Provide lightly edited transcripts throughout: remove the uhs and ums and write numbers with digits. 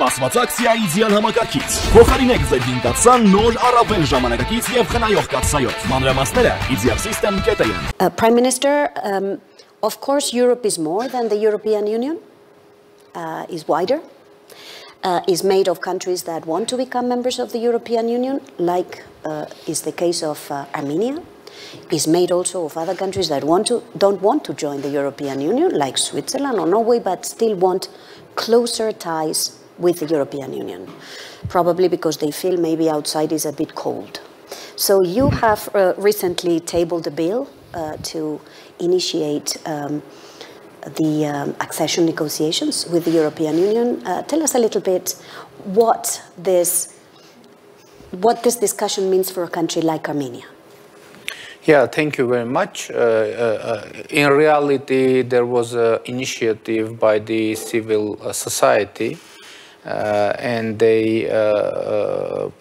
Սպասված ակցիայի ձյան համակարգից։ Փոխարինեք ձեր հինգացան նոր առավել ժամանակակից եւ խնայող կաթսայով։ Մանրամասները easier-system.am. Prime Minister, of course Europe is more than the European Union, is wider, is made of countries that want to become members of the European Union, like is the case of Armenia, is made also of other countries that don't want to join the European Union, like Switzerland or Norway, but still want closer ties with the European Union, probably because they feel maybe outside is a bit cold. So you have recently tabled a bill to initiate the accession negotiations with the European Union. Tell us a little bit what this discussion means for a country like Armenia. Yeah, thank you very much. In reality, there was an initiative by the civil society, and they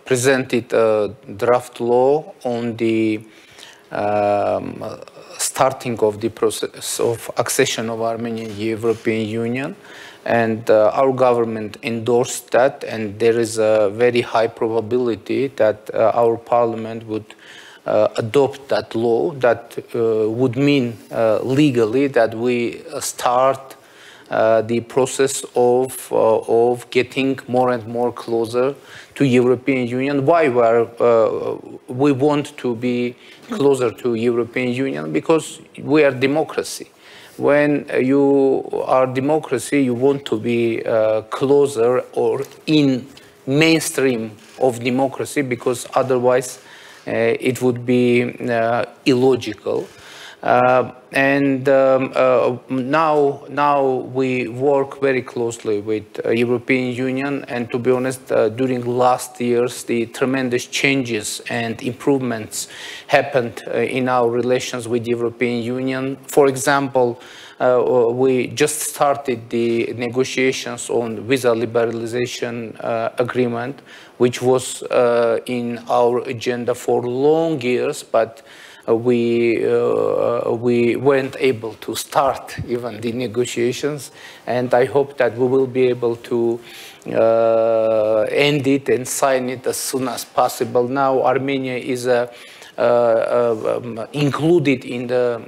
presented a draft law on the starting of the process of accession of Armenia to the European Union. And our government endorsed that, and there is a very high probability that our parliament would adopt that law. That would mean legally that we start the process of getting more and more closer to European Union. Why we want to be closer to European Union? Because we are democracy. When you are democracy, you want to be closer or in mainstream of democracy, because otherwise it would be illogical. Now we work very closely with European Union, and to be honest, during last years, the tremendous changes and improvements happened in our relations with the European Union. For example, we just started the negotiations on visa liberalization agreement, which was in our agenda for long years, but we weren't able to start even the negotiations, and I hope that we will be able to end it and sign it as soon as possible. Now Armenia is included in the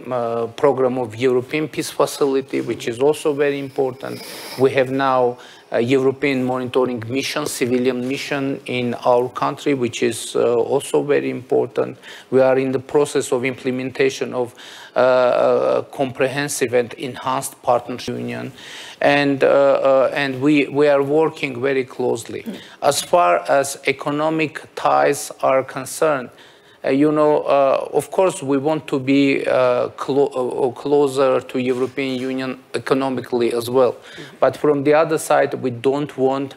program of European Peace Facility, which is also very important. We have now a European monitoring mission, civilian mission in our country, which is also very important. We are in the process of implementation of comprehensive and enhanced partnership union, and we are working very closely. As far as economic ties are concerned, of course, we want to be closer to European Union economically as well. But from the other side, we don't want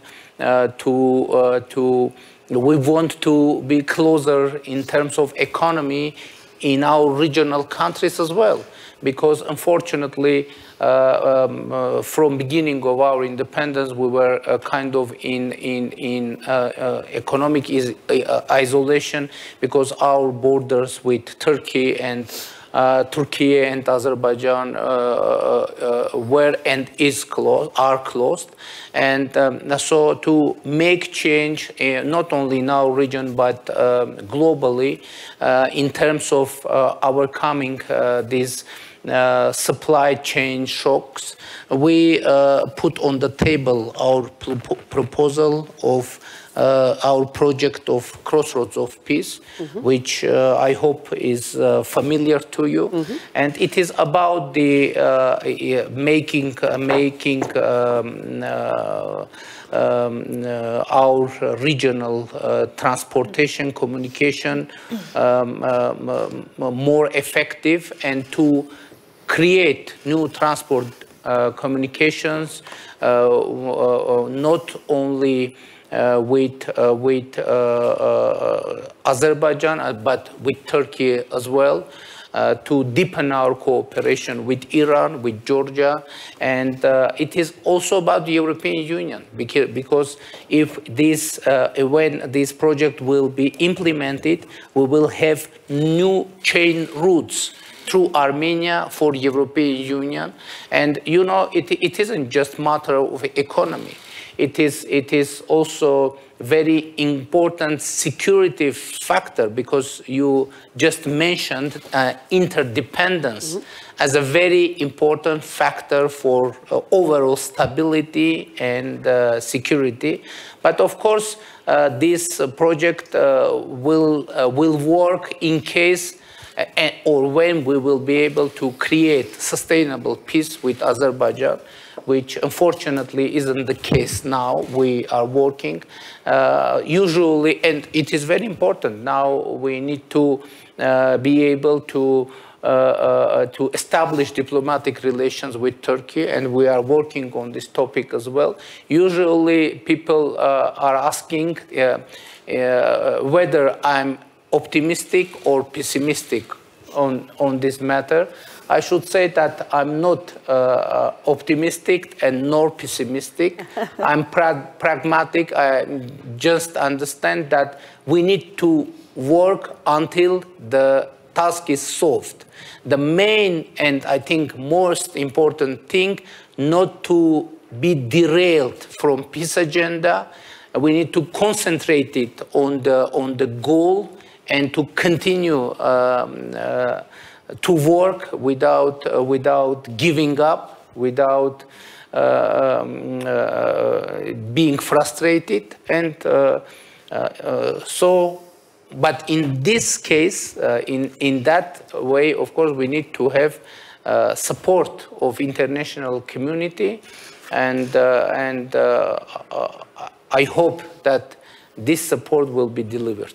we want to be closer in terms of economy in our regional countries as well. Because unfortunately, from beginning of our independence, we were kind of in economic isolation, because our borders with Turkey and Azerbaijan were and are closed, and so to make change not only in our region but globally in terms of overcoming these supply chain shocks, we put on the table our proposal of our project of Crossroads of Peace, which I hope is familiar to you, and it is about the making our regional transportation communication more effective, and to create new transport communications, not only with Azerbaijan, but with Turkey as well, to deepen our cooperation with Iran, with Georgia, and it is also about the European Union, because if this, when this project will be implemented, we will have new chain routes through Armenia for the European Union. And it isn't just a matter of economy. it is also very important security factor, because you just mentioned interdependence as a very important factor for overall stability and security. But of course, this project will work in case or when we will be able to create sustainable peace with Azerbaijan, which unfortunately isn't the case now. We are working usually, and it is very important. Now we need to be able to establish diplomatic relations with Turkey, and we are working on this topic as well. Usually people are asking whether I'm optimistic or pessimistic on this matter. I should say that I'm not optimistic and nor pessimistic. I'm pragmatic. I just understand that we need to work until the task is solved. The main and I think most important thing, not to be derailed from peace agenda. We need to concentrate it on the goal and to continue to work without giving up, without being frustrated, and but in this case, in that way, of course, we need to have support of international community, and I hope that this support will be delivered.